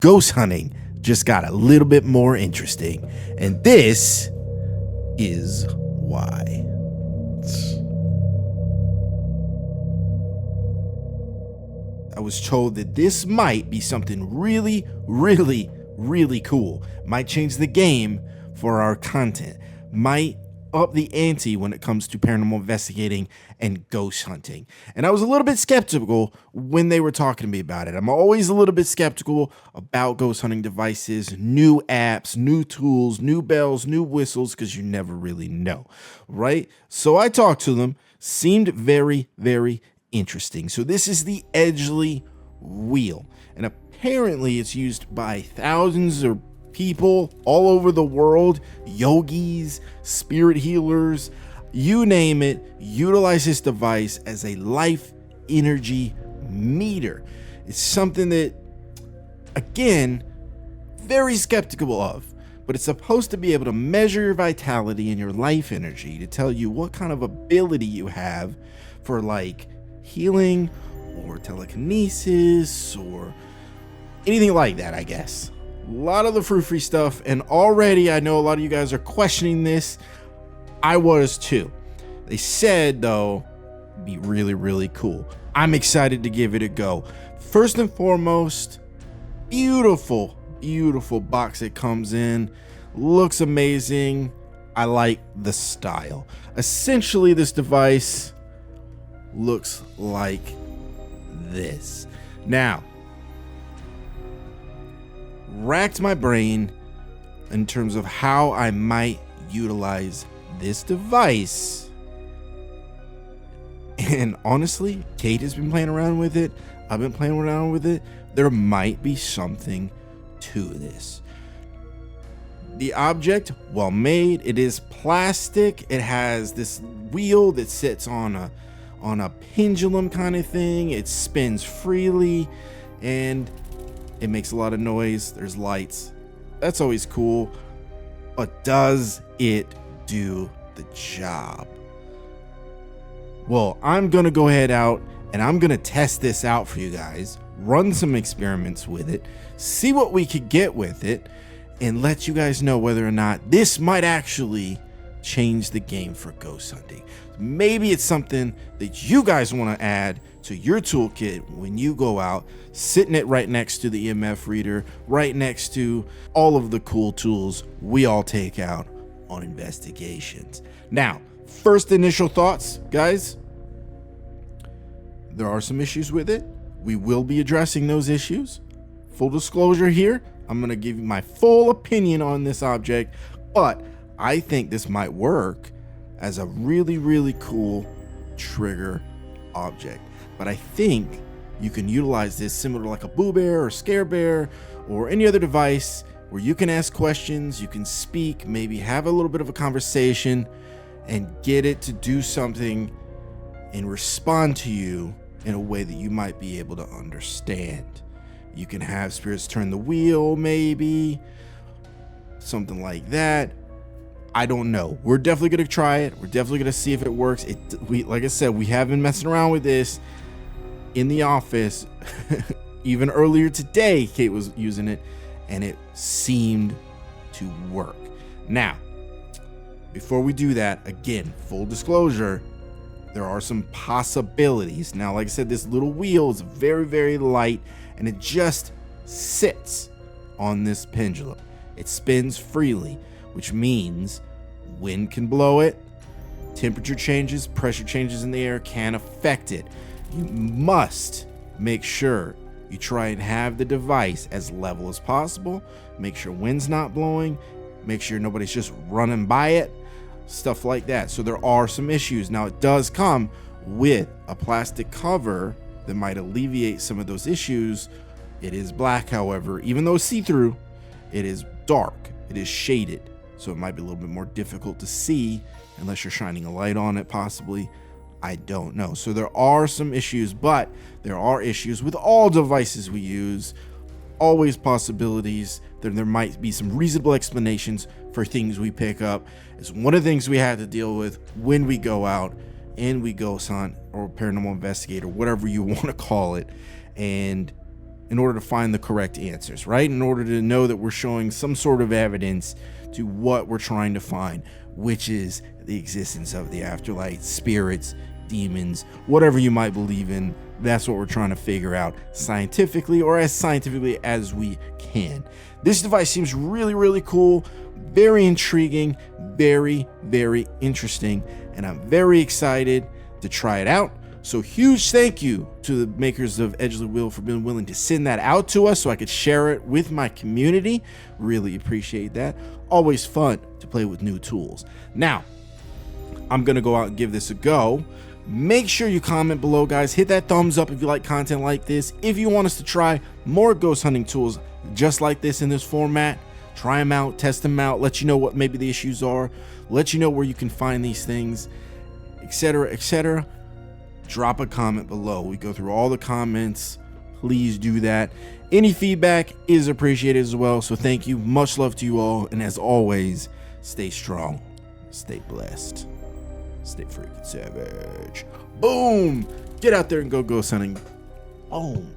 ghost hunting just got a little bit more interesting. And this is why. I was told that this might be something really, really, really cool. Might change the game for our content. Might up the ante when it comes to paranormal investigating and ghost hunting. And I was a little bit skeptical when they were talking to me about it. I'm always a little bit skeptical about ghost hunting devices, new apps, new tools, new bells, new whistles, because you never really know, right? So I talked to them, seemed very, very interesting. So this is the EGELY wheel, and apparently it's used by thousands of people all over the world, yogis, spirit healers, you name it, utilize this device as a life energy meter. It's something that, again, very skeptical of, but it's supposed to be able to measure your vitality and your life energy to tell you what kind of ability you have for like healing or telekinesis or anything like that, I guess. A lot of the frou-frou stuff, and already I know a lot of you guys are questioning this. I was too. They said though, it'd be really, really cool. I'm excited to give it a go. First and foremost, beautiful, beautiful box it comes in. Looks amazing. I like the style. Essentially, this device looks like this. Now, racked my brain in terms of how I might utilize this device. And honestly, Kate has been playing around with it. I've been playing around with it. There might be something to this. The object, well made, it is plastic. It has this wheel that sits on a pendulum kind of thing. It spins freely and it makes a lot of noise. There's lights. That's always cool. But does it do the job? Well, I'm going to go ahead out and I'm going to test this out for you guys. Run some experiments with it. See what we could get with it. And let you guys know whether or not this might actually change the game for ghost hunting. Maybe it's something that you guys want to add to your toolkit when you go out, sitting it right next to the EMF reader, right next to all of the cool tools we all take out on investigations. Now, first initial thoughts, guys. There are some issues with it. We will be addressing those issues. Full disclosure here, I'm going to give you my full opinion on this object, but I think this might work as a really, really cool trigger object. But I think you can utilize this similar to like a Boo Bear or Scare Bear or any other device where you can ask questions, you can speak, maybe have a little bit of a conversation and get it to do something and respond to you in a way that you might be able to understand. You can have spirits turn the wheel, maybe something like that. I don't know. We're definitely going to try it. We're definitely going to see if it works. Like I said, we have been messing around with this in the office. Even earlier today, Kate was using it and it seemed to work. Now, before we do that, again, full disclosure, there are some possibilities. Now, like I said, this little wheel is very, very light and it just sits on this pendulum. It spins freely, which means wind can blow it, temperature changes, pressure changes in the air can affect it. You must make sure you try and have the device as level as possible. Make sure wind's not blowing. Make sure nobody's just running by it. Stuff like that. So there are some issues. Now it does come with a plastic cover that might alleviate some of those issues. It is black, however, even though it's see-through, it is dark. It is shaded. So it might be a little bit more difficult to see unless you're shining a light on it, possibly. I don't know. So there are some issues, but there are issues with all devices we use. Always possibilities. There might be some reasonable explanations for things we pick up. It's one of the things we have to deal with when we go out and we ghost hunt or paranormal investigator, whatever you want to call it. And in order to find the correct answers, right? In order to know that we're showing some sort of evidence to what we're trying to find, which is the existence of the afterlife, spirits, demons, whatever you might believe in. That's what we're trying to figure out scientifically, or as scientifically as we can. This device seems really, really cool, very intriguing, very, very interesting, and I'm very excited to try it out. So huge thank you to the makers of EGELY WHEEL for being willing to send that out to us so I could share it with my community. Really appreciate that. Always fun to play with new tools. Now, I'm gonna go out and give this a go. Make sure you comment below, guys. Hit that thumbs up if you like content like this. If you want us to try more ghost hunting tools just like this in this format, try them out, test them out, let you know what maybe the issues are, let you know where you can find these things, etc., etc. Drop a comment below. We go through all the comments. Please do that. Any feedback is appreciated as well. So thank you. Much love to you all. And as always, stay strong, stay blessed, stay freaking savage. Boom. Get out there and go ghost hunting. Boom.